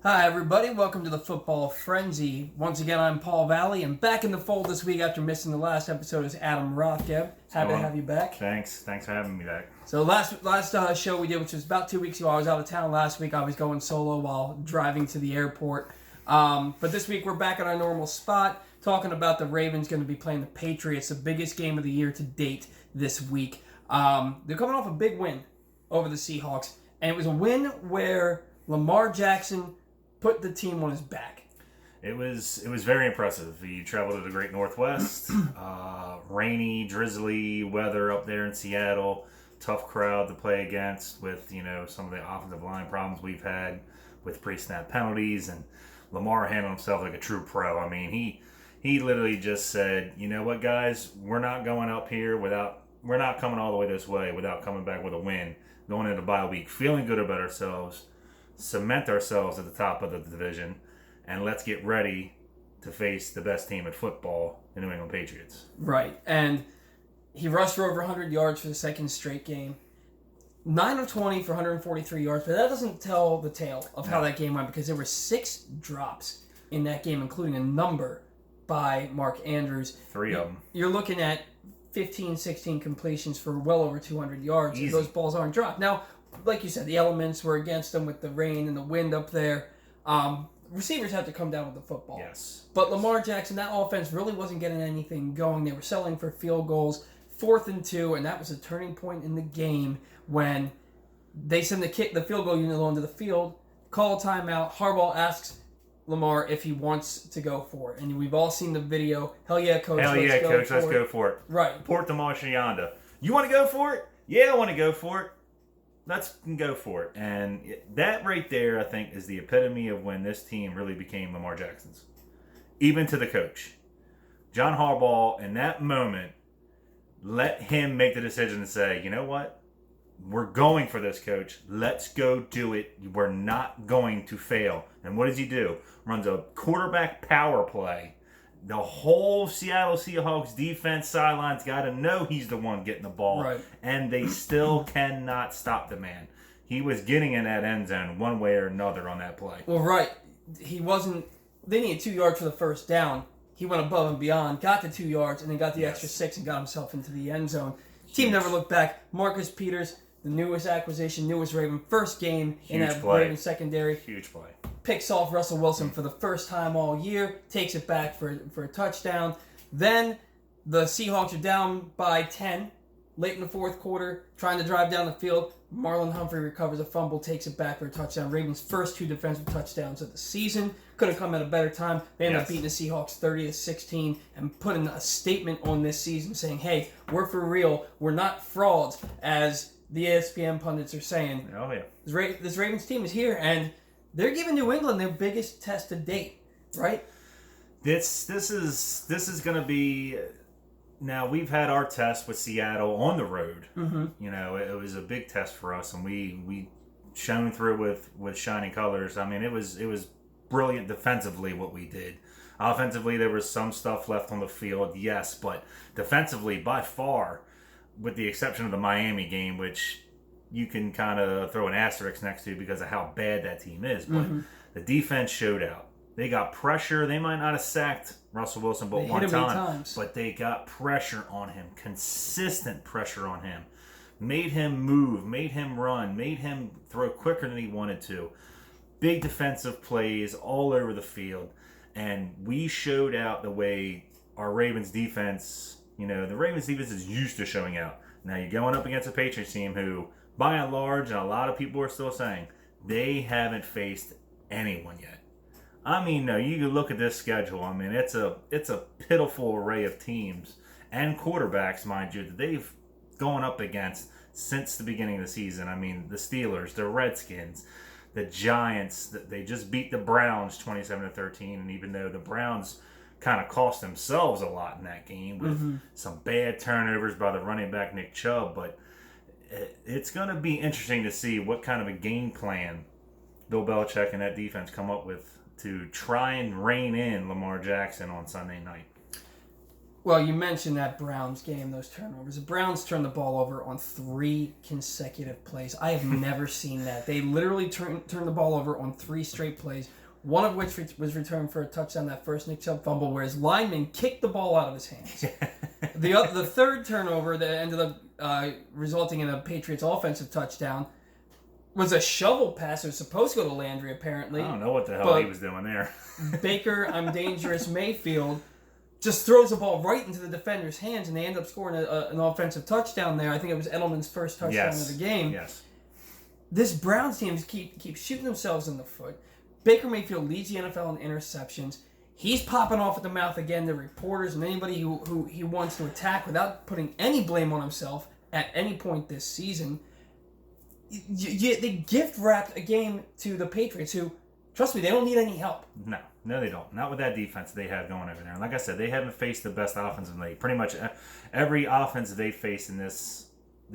Hi, everybody. Welcome to the Football Frenzy. Once again, I'm Paul Valley, and back in the fold this week after missing the last episode is Adam Rothgeb. Happy to have you back. Thanks for having me back. So last show we did, which was about 2 weeks ago, I was out of town last week. I was going solo while driving to the airport. But this week we're back at our normal spot, talking about the Ravens going to be playing the Patriots, the biggest game of the year to date this week. They're coming off a big win over the Seahawks, and it was a win where Lamar Jackson put the team on his back. It was very impressive. He traveled to the Great Northwest, rainy, drizzly weather up there in Seattle. Tough crowd to play against with, some of the offensive line problems we've had with pre-snap penalties, and Lamar handled himself like a true pro. I mean, he literally just said, you know what, guys, we're not going up here we're not coming all the way this way without coming back with a win, going into bye week, feeling good about ourselves, cement ourselves at the top of the division, and let's get ready to face the best team in football, the New England Patriots. Right, and he rushed for over 100 yards for the second straight game. 9 of 20 for 143 yards, but that doesn't tell the tale of how that game went, because there were 6 drops in that game, including a number by Mark Andrews. 3 of them. You're looking at 15, 16 completions for well over 200 yards. Easy. Those balls aren't dropped. Now, like you said, the elements were against them with the rain and the wind up there. Receivers had to come down with the football. Yes. But Lamar Jackson, that offense really wasn't getting anything going. They were settling for field goals, 4th and 2, and that was a turning point in the game when they send the field goal unit onto the field, call a timeout. Harbaugh asks Lamar if he wants to go for it. And we've all seen the video. Hell yeah, coach. Let's go for it. Right. Port the Marchionda. You want to go for it? Yeah, I want to go for it. Let's go for it. And that right there, I think, is the epitome of when this team really became Lamar Jackson's. Even to the coach. John Harbaugh, in that moment, let him make the decision to say, you know what? We're going for this, coach. Let's go do it. We're not going to fail. And what does he do? Runs a quarterback power play. The whole Seattle Seahawks defense sidelines got to know he's the one getting the ball. Right. And they still cannot stop the man. He was getting in that end zone one way or another on that play. Well, right. He wasn't... They needed 2 yards for the first down. He went above and beyond, got the 2 yards, and then got the extra 6 and got himself into the end zone. Team never looked back. Marcus Peters, the newest acquisition, newest Raven, first game in that Raven secondary. Huge play. Picks off Russell Wilson for the first time all year, takes it back for a touchdown. Then the Seahawks are down by 10 late in the fourth quarter, trying to drive down the field. Marlon Humphrey recovers a fumble, takes it back for a touchdown. Ravens' first 2 defensive touchdowns of the season. Could have come at a better time. They ended up beating the Seahawks 30-16 and putting a statement on this season saying, hey, we're for real. We're not frauds, as the ESPN pundits are saying. Oh, yeah. This Ravens team is here, and they're giving New England their biggest test to date, right? This is going to be... Now, we've had our test with Seattle on the road. Mm-hmm. It was a big test for us, and we shone through with shining colors. I mean, it was brilliant defensively what we did. Offensively, there was some stuff left on the field, yes, but defensively, by far, with the exception of the Miami game, which you can kind of throw an asterisk next to because of how bad that team is, but the defense showed out. They got pressure. They might not have sacked Russell Wilson but one time, but they got pressure on him, consistent pressure on him. Made him move, made him run, made him throw quicker than he wanted to. Big defensive plays all over the field, and we showed out the way our Ravens defense, the Ravens defense is used to showing out. Now you're going up against a Patriots team who, by and large, and a lot of people are still saying, they haven't faced anyone yet. I mean, no, you can look at this schedule. I mean, it's a pitiful array of teams and quarterbacks, mind you, that they've gone up against since the beginning of the season. I mean, the Steelers, the Redskins, the Giants. They just beat the Browns 27-13, and even though the Browns kind of cost themselves a lot in that game with some bad turnovers by the running back Nick Chubb, but it's going to be interesting to see what kind of a game plan Bill Belichick and that defense come up with to try and rein in Lamar Jackson on Sunday night. Well, you mentioned that Browns game, those turnovers. The Browns turned the ball over on 3 consecutive plays. I have never seen that. They literally turned the ball over on 3 straight plays, one of which was returned for a touchdown, that first Nick Chubb fumble, where his lineman kicked the ball out of his hands. The third turnover that ended up resulting in a Patriots offensive touchdown was a shovel pass. It was supposed to go to Landry, apparently. I don't know what the hell he was doing there. Baker, I'm dangerous, Mayfield just throws the ball right into the defender's hands, and they end up scoring an offensive touchdown there. I think it was Edelman's first touchdown of the game. Yes. This Browns team keep shooting themselves in the foot. Baker Mayfield leads the NFL in interceptions. He's popping off at the mouth again to reporters and anybody who he wants to attack without putting any blame on himself at any point this season. They gift-wrapped a game to the Patriots, who, trust me, they don't need any help. No, they don't. Not with that defense they have going over there. And like I said, they haven't faced the best offense in the league. Pretty much every offense they faced in this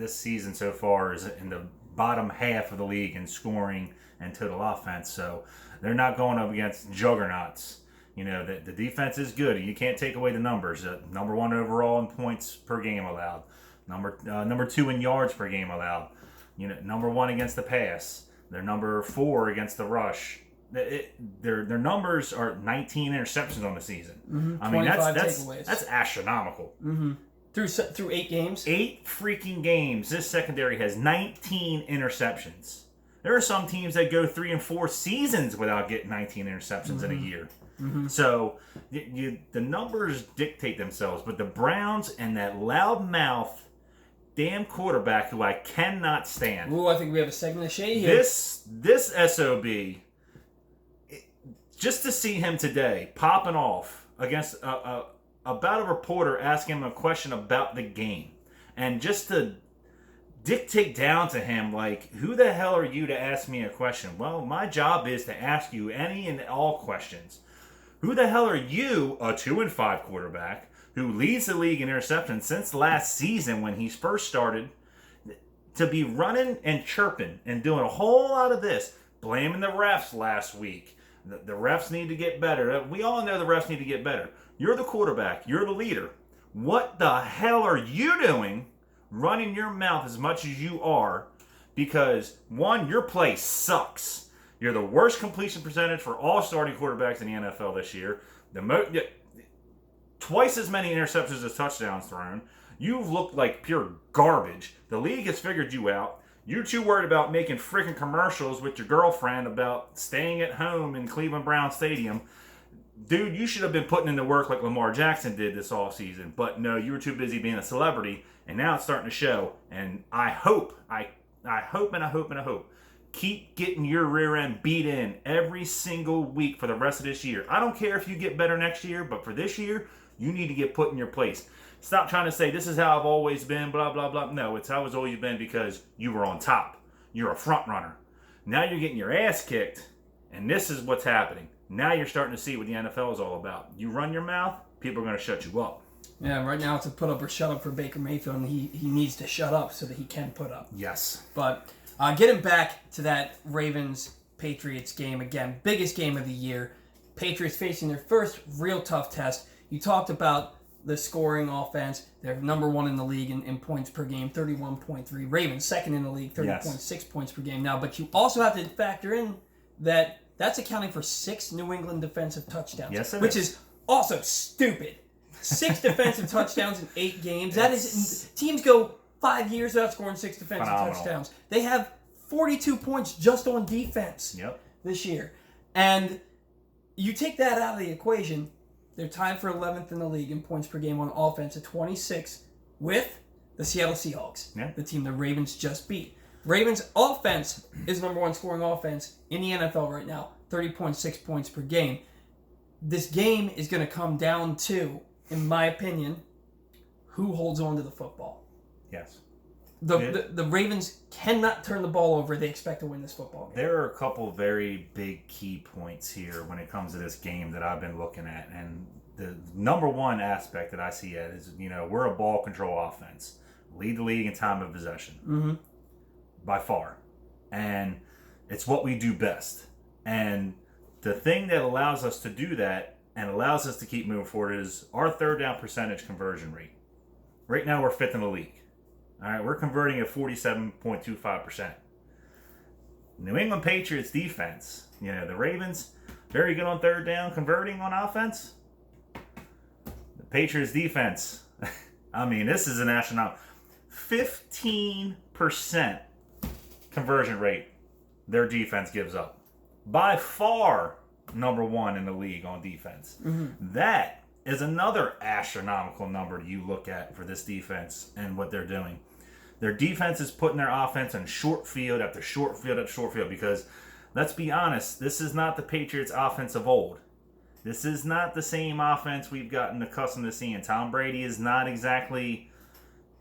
season so far is in the bottom half of the league in scoring and total offense. So they're not going up against juggernauts. You know, the defense is good. You can't take away the numbers. Number 1 overall in points per game allowed. Number 2 in yards per game allowed. You know, number 1 against the pass. They're number 4 against the rush. Their numbers are 19 interceptions on the season. Mm-hmm. I mean, takeaways. That's astronomical. Mm-hmm. Through 8 games? 8 freaking games. This secondary has 19 interceptions. There are some teams that go 3 and 4 seasons without getting 19 interceptions in a year. Mm-hmm. So the numbers dictate themselves. But the Browns and that loudmouth damn quarterback who I cannot stand. Ooh, I think we have a segment of shade here. This SOB, just to see him today popping off against about a reporter asking him a question about the game, and just to dictate down to him like, who the hell are you to ask me a question? Well, my job is to ask you any and all questions. Who the hell are you, a 2-5 quarterback who leads the league in interceptions since last season when he first started, to be running and chirping and doing a whole lot of this, blaming the refs last week? The refs need to get better. We all know the refs need to get better. You're the quarterback. You're the leader. What the hell are you doing running your mouth as much as you are? Because, 1, your play sucks. You're the worst completion percentage for all starting quarterbacks in the NFL this year. Twice as many interceptions as touchdowns thrown. You've looked like pure garbage. The league has figured you out. You're too worried about making freaking commercials with your girlfriend about staying at home in Cleveland Brown Stadium. Dude, you should have been putting in the work like Lamar Jackson did this offseason. But no, you were too busy being a celebrity, and now it's starting to show. And I hope, keep getting your rear end beat in every single week for the rest of this year. I don't care if you get better next year, but for this year, you need to get put in your place. Stop trying to say, this is how I've always been, blah, blah, blah. No, it's how it's always been because you were on top. You're a front runner. Now you're getting your ass kicked, and this is what's happening. Now you're starting to see what the NFL is all about. You run your mouth, people are going to shut you up. Yeah, right now it's a put up or shut up for Baker Mayfield, and he needs to shut up so that he can put up. Yes. But getting back to that Ravens-Patriots game again, biggest game of the year. Patriots facing their first real tough test. You talked about the scoring offense. They're number 1 in the league in points per game, 31.3. Ravens second in the league, 30.6 points per game now. But you also have to factor in that that's accounting for 6 New England defensive touchdowns. Yes, which is also stupid. 6 defensive touchdowns in 8 games. That is, teams go 5 years without scoring 6 defensive touchdowns. They have 42 points just on defense this year. And you take that out of the equation, they're tied for 11th in the league in points per game on offense at 26 with the Seattle Seahawks, the team the Ravens just beat. Ravens offense is number 1 scoring offense in the NFL right now, 30.6 points per game. This game is going to come down to, in my opinion, who holds on to the football. Yes. The Ravens cannot turn the ball over. They expect to win this football game. There are a couple very big key points here when it comes to this game that I've been looking at. And the number 1 aspect that I see it is, we're a ball control offense. Lead the league in time of possession. Mm-hmm. By far. And it's what we do best. And the thing that allows us to do that and allows us to keep moving forward is our third down percentage conversion rate. Right now, we're fifth in the league. All right, we're converting at 47.25%. New England Patriots defense, the Ravens, very good on third down, converting on offense. The Patriots defense, this is an astronomical 15% conversion rate their defense gives up. By far, number one in the league on defense. Mm-hmm. That is another astronomical number you look at for this defense and what they're doing. Their defense is putting their offense on short field after short field after short field because, let's be honest, this is not the Patriots' offense of old. This is not the same offense we've gotten accustomed to seeing. Tom Brady is not exactly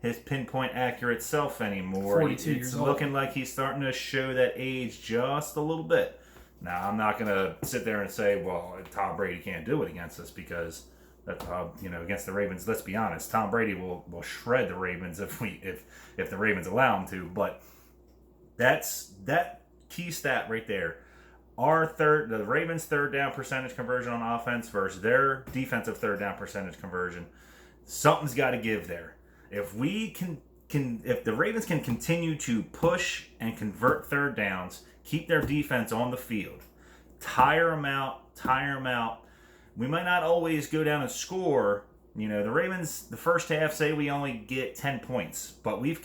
his pinpoint accurate self anymore. 42 years old. It's looking like he's starting to show that age just a little bit. Now, I'm not going to sit there and say, well, Tom Brady can't do it against us because, against the Ravens, let's be honest, Tom Brady will shred the Ravens if the Ravens allow him to. But that's that key stat right there. The Ravens' third down percentage conversion on offense versus their defensive third down percentage conversion, something's got to give there. If the Ravens can continue to push and convert third downs, keep their defense on the field, tire them out. We might not always go down and score. The Ravens, the first half, say we only get 10 points, but the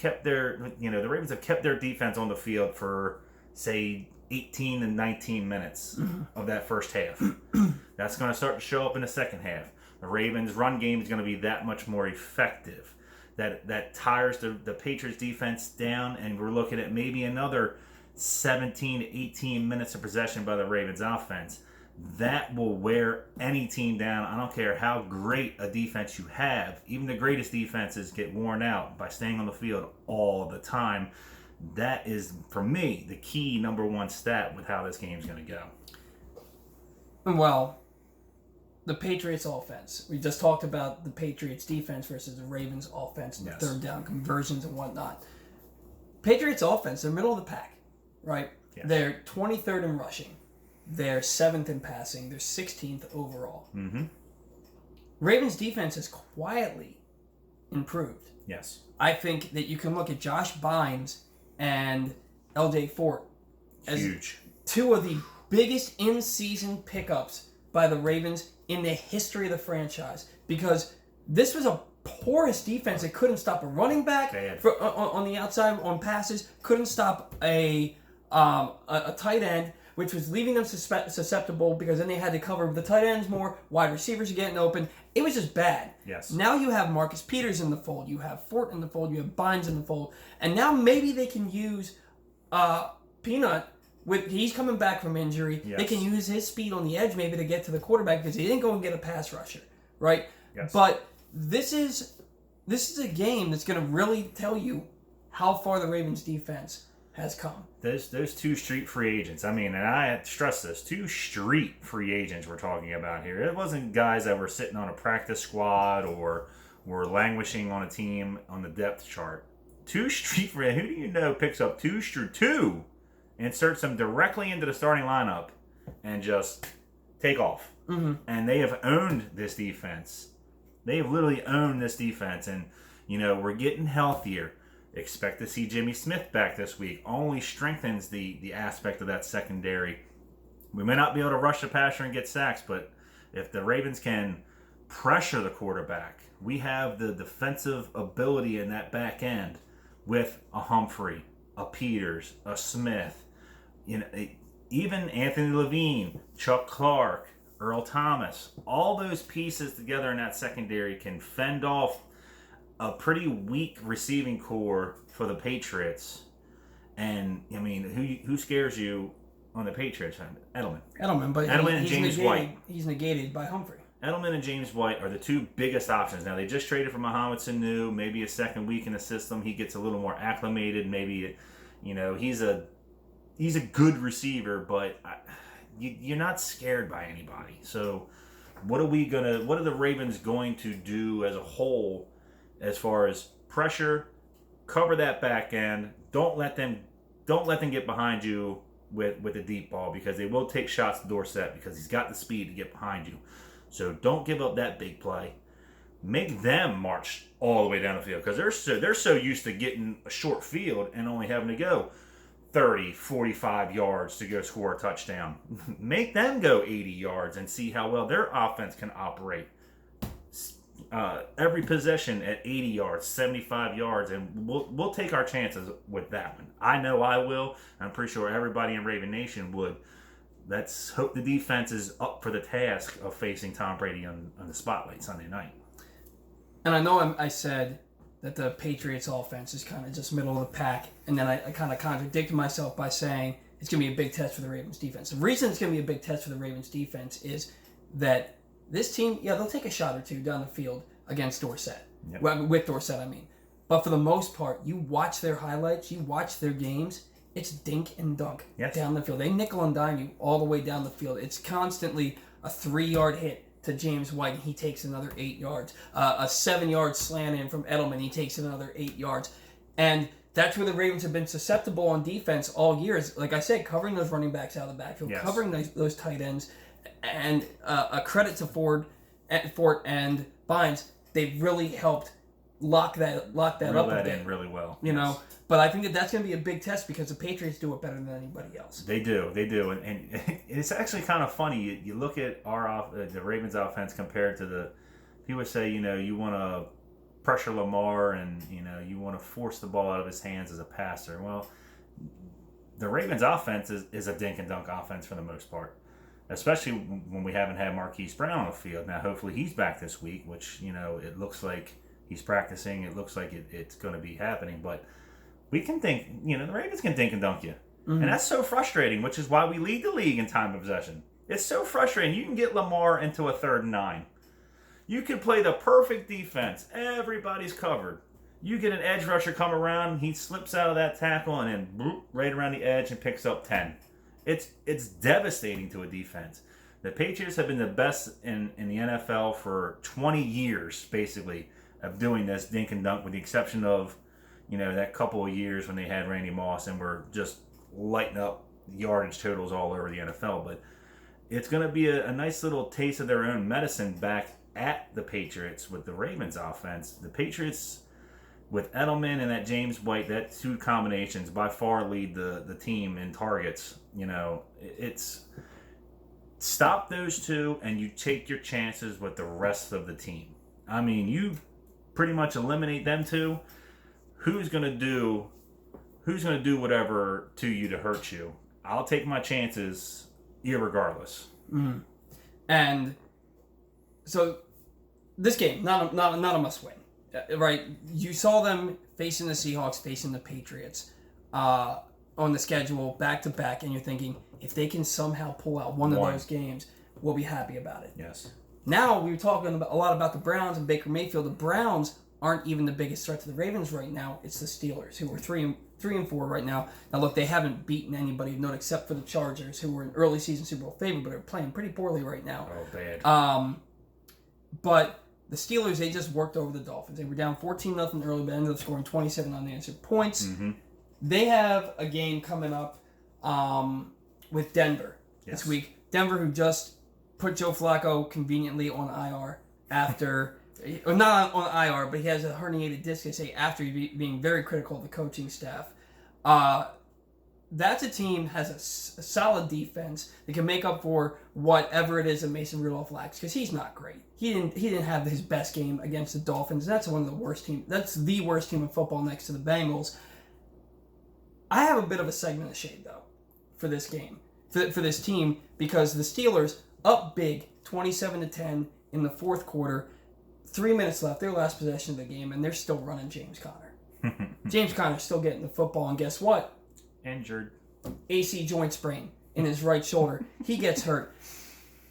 Ravens have kept their defense on the field for, say, 18 to 19 minutes of that first half. That's going to start to show up in the second half. The Ravens' run game is going to be that much more effective. That tires the Patriots defense down, and we're looking at maybe another 17 to 18 minutes of possession by the Ravens offense. That will wear any team down. I don't care how great a defense you have. Even the greatest defenses get worn out by staying on the field all the time. That is, for me, the key number one stat with how this game's going to go. Well, the Patriots offense. We just talked about the Patriots defense versus the Ravens offense, and the third down conversions and whatnot. Patriots offense, they're middle of the pack, right? Yes. They're 23rd in rushing. They're 7th in passing. They're 16th overall. Mm-hmm. Ravens defense has quietly improved. Yes. I think that you can look at Josh Bynes and LJ Fort as huge. Two of the biggest in-season pickups by the Ravens in the history of the franchise, because this was a porous defense that couldn't stop a running back on the outside on passes, couldn't stop a tight end, which was leaving them susceptible because then they had to cover the tight ends more, wide receivers are getting open. It was just bad. Yes. Now you have Marcus Peters in the fold, you have Fort in the fold, you have Bynes in the fold, and now maybe they can use Peanut. He's coming back from injury. Yes. They can use his speed on the edge maybe to get to the quarterback because he didn't go and get a pass rusher, right? Yes. But this is a game that's going to really tell you how far the Ravens defense has come. Those two street free agents. And I stress this, 2 street free agents we're talking about here. It wasn't guys that were sitting on a practice squad or were languishing on a team on the depth chart. 2 street free. Who do you know picks up 2, inserts them directly into the starting lineup, and just take off? Mm-hmm. And they have owned this defense. They have literally owned this defense, and we're getting healthier. Expect to see Jimmy Smith back this week. Only strengthens the aspect of that secondary. We may not be able to rush the passer and get sacks, but if the Ravens can pressure the quarterback, we have the defensive ability in that back end with a Humphrey, a Peters, a Smith, even Anthony Levine, Chuck Clark, Earl Thomas. All those pieces together in that secondary can fend off a pretty weak receiving core for the Patriots. And who scares you on the Patriots? Edelman, but Edelman and James White. He's negated by Humphrey. Edelman and James White are the 2 biggest options. Now, they just traded for Mohamed Sanu. Maybe a second week in the system, he gets a little more acclimated. Maybe, he's a good receiver, but you're not scared by anybody. So, what are the Ravens going to do as a whole? As far as pressure, cover that back end. Don't let them get behind you with the deep ball, because they will take shots to Dorsett because he's got the speed to get behind you. So don't give up that big play. Make them march all the way down the field because they're so used to getting a short field and only having to go 30, 45 yards to go score a touchdown. Make them go 80 yards and see how well their offense can operate. Every possession at 80 yards, 75 yards, and we'll take our chances with that one. I know I will. I'm pretty sure everybody in Raven Nation would. Let's hope the defense is up for the task of facing Tom Brady on the spotlight Sunday night. And I know I said that the Patriots offense is kind of just middle of the pack, and then I kind of contradicted myself by saying it's going to be a big test for the Ravens defense. The reason it's going to be a big test for the Ravens defense is that this team, they'll take a shot or two down the field against Dorsett. Yep. Well, with Dorsett, I mean. But for the most part, you watch their highlights, you watch their games, it's dink and dunk down the field. They nickel and dime you all the way down the field. It's constantly a 3-yard hit to James White, and he takes another 8 yards. A 7-yard slant in from Edelman, he takes another 8 yards. And that's where the Ravens have been susceptible on defense all year. Is, like I said, covering those running backs out of the backfield, covering those tight ends. And a credit to Fort and Bynes, they've really helped lock that up a bit. In really well. You know, but I think that's going to be a big test because the Patriots do it better than anybody else. They do, and it's actually kind of funny. You look at the Ravens offense compared to the. People say, you want to pressure Lamar and you want to force the ball out of his hands as a passer. Well, the Ravens offense is a dink and dunk offense for the most part. Especially when we haven't had Marquise Brown on the field. Now, hopefully he's back this week, which, it looks like he's practicing. It looks like it's going to be happening. But we can think, the Ravens can dink and dunk you. Mm-hmm. And that's so frustrating, which is why we lead the league in time of possession. It's so frustrating. You can get Lamar into a 3rd and 9. You can play the perfect defense. Everybody's covered. You get an edge rusher come around, he slips out of that tackle and then right around the edge and picks up 10. It's devastating to a defense. The Patriots have been the best in the NFL for 20 years, basically, of doing this dink and dunk, with the exception of, that couple of years when they had Randy Moss and were just lighting up yardage totals all over the NFL. But it's going to be a nice little taste of their own medicine back at the Patriots with the Ravens offense. The Patriots, with Edelman and that James White, that 2 combinations by far lead the team in targets. It's stop those 2 and you take your chances with the rest of the team. I mean, you pretty much eliminate them 2. Who's gonna do whatever to you to hurt you? I'll take my chances irregardless. Mm. And so this game, not a must win. Right, you saw them facing the Seahawks, facing the Patriots on the schedule back to back, and you're thinking, if they can somehow pull out one of those games, we'll be happy about it. Yes. Now we were talking a lot about the Browns and Baker Mayfield. The Browns aren't even the biggest threat to the Ravens right now. It's the Steelers, who are 3-4 right now. Now look, they haven't beaten anybody of note except for the Chargers, who were an early season Super Bowl favorite, but are playing pretty poorly right now. Oh, bad. But the Steelers, they just worked over the Dolphins. They were down 14-0 early, but ended up scoring 27 unanswered points. Mm-hmm. They have a game coming up with Denver this week. Denver, who just put Joe Flacco conveniently on IR after, or not on IR, but he has a herniated disc, they say, after being very critical of the coaching staff. That's a team has a solid defense that can make up for whatever it is that Mason Rudolph lacks, because he's not great. He didn't have his best game against the Dolphins. That's one of the worst teams. That's the worst team in football next to the Bengals. I have a bit of a segment of shade though for this game, for this team, because the Steelers up big, 27-10 in the 4th quarter, 3 minutes left, their last possession of the game, and they're still running James Conner. James Conner's still getting the football, and guess what? Injured. AC joint sprain in his right shoulder. He gets hurt.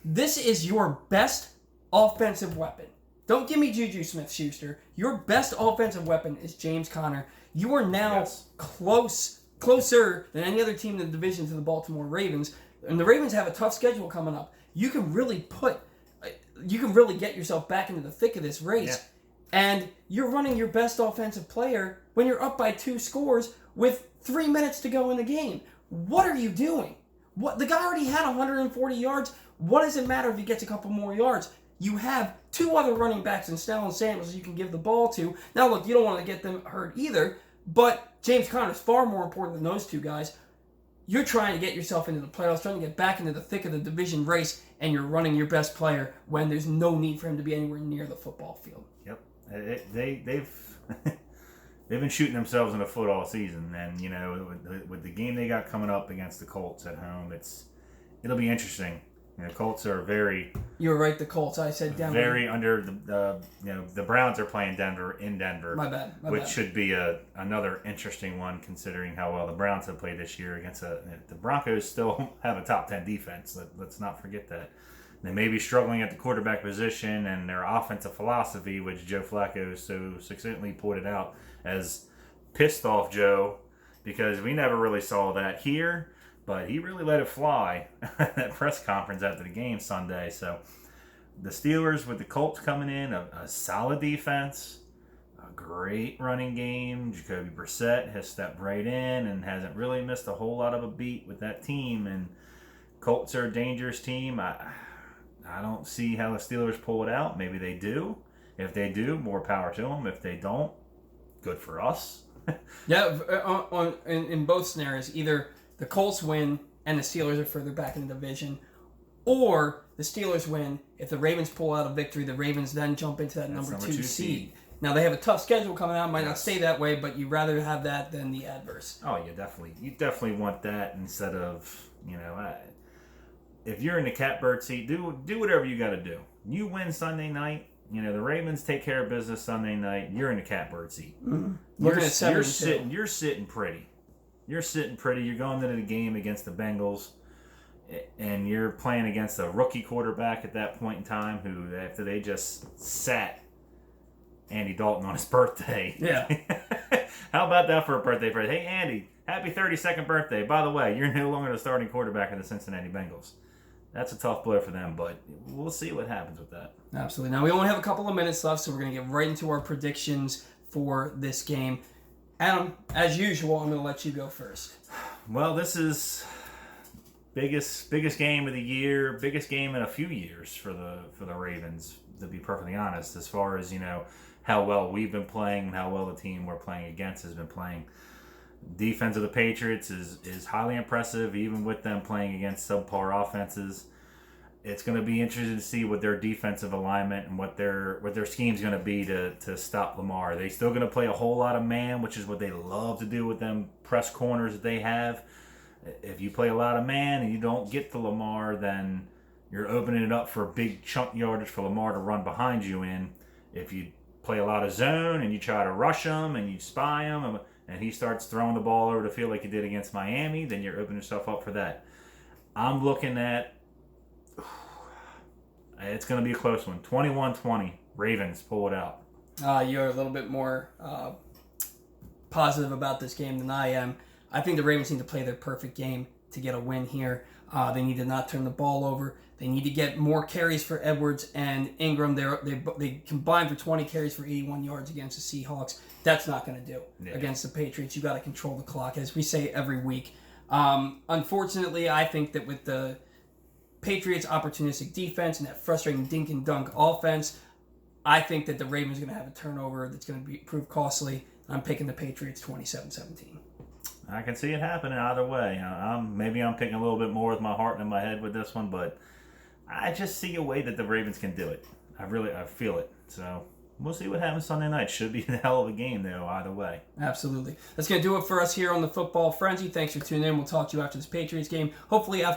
This is your best offensive weapon. Don't give me Juju Smith-Schuster. Your best offensive weapon is James Conner. You are now closer than any other team in the division to the Baltimore Ravens. And the Ravens have a tough schedule coming up. You can really get yourself back into the thick of this race. Yeah. And you're running your best offensive player when you're up by 2 scores with 3 minutes to go in the game. What are you doing? The guy already had 140 yards. What does it matter if he gets a couple more yards? you have two other running backs in Snell and Samuels you can give the ball to. Now, look, you don't want to get them hurt either, but James Conner is far more important than those two guys. You're trying to get yourself into the playoffs, trying to get back into the thick of the division race, and you're running your best player when there's no need for him to be anywhere near the football field. Yep. They've they've been shooting themselves in the foot all season, and with the game they got coming up against the Colts at home, it'll be interesting. Colts are You were right. The Colts. I said Denver. Very under the Browns are playing Denver in Denver. My bad. Which should be another interesting one considering how well the Browns have played this year against the Broncos. Still have a top 10 defense. Let's not forget that. They may be struggling at the quarterback position, and their offensive philosophy, which Joe Flacco so succinctly pointed out as pissed off Joe, because we never really saw that here. But he really let it fly at that press conference after the game Sunday. So the Steelers with the Colts coming in, a solid defense, a great running game. Jacoby Brissett has stepped right in and hasn't really missed a whole lot of a beat with that team. And Colts are a dangerous team. I don't see how the Steelers pull it out. Maybe they do. If they do, more power to them. If they don't, good for us. Yeah, in both scenarios, either the Colts win and the Steelers are further back in the division, or the Steelers win. If the Ravens pull out a victory, the Ravens then jump into that number two seed. Now, they have a tough schedule coming out. Might not stay that way, but you'd rather have that than the adverse. Oh, you definitely want that instead of, if you're in the catbird seat, do whatever you got to do. You win Sunday night. The Ravens take care of business Sunday night. You're in the catbird seat. Mm-hmm. You're sitting pretty. You're sitting pretty. You're going into the game against the Bengals, and you're playing against a rookie quarterback at that point in time who, after they just sat Andy Dalton on his birthday. Yeah. How about that for a birthday present? Hey, Andy, happy 32nd birthday. By the way, you're no longer the starting quarterback of the Cincinnati Bengals. That's a tough blow for them, but we'll see what happens with that. Absolutely. Now, we only have a couple of minutes left, so we're going to get right into our predictions for this game. Adam, as usual, I'm going to let you go first. Well, this is biggest game of the year, biggest game in a few years for the Ravens, to be perfectly honest, as far as, how well we've been playing and how well the team we're playing against has been playing. Defense of the Patriots is highly impressive, even with them playing against subpar offenses. It's going to be interesting to see what their defensive alignment and what their scheme's going to be to stop Lamar. Are they still going to play a whole lot of man, which is what they love to do with them press corners that they have? If you play a lot of man and you don't get to Lamar, then you're opening it up for big chunk yardage for Lamar to run behind you in. If you play a lot of zone and you try to rush him and you spy him and he starts throwing the ball over the field like he did against Miami, then you're opening yourself up for that. I'm looking at... It's going to be a close one. 21-20. Ravens pull it out. You're a little bit more positive about this game than I am. I think the Ravens need to play their perfect game to get a win here. They need to not turn the ball over. They need to get more carries for Edwards and Ingram. They combined for 20 carries for 81 yards against the Seahawks. That's not going to do against the Patriots. You got to control the clock, as we say every week. Unfortunately, I think that with the Patriots' opportunistic defense and that frustrating dink and dunk offense, I think that the Ravens are going to have a turnover that's going to prove costly. I'm picking the Patriots 27-17. I can see it happening either way. Maybe I'm picking a little bit more with my heart and my head with this one, but I just see a way that the Ravens can do it. I feel it. So we'll see what happens Sunday night. Should be a hell of a game, though, either way. Absolutely. That's going to do it for us here on the Football Frenzy. Thanks for tuning in. We'll talk to you after this Patriots game. Hopefully after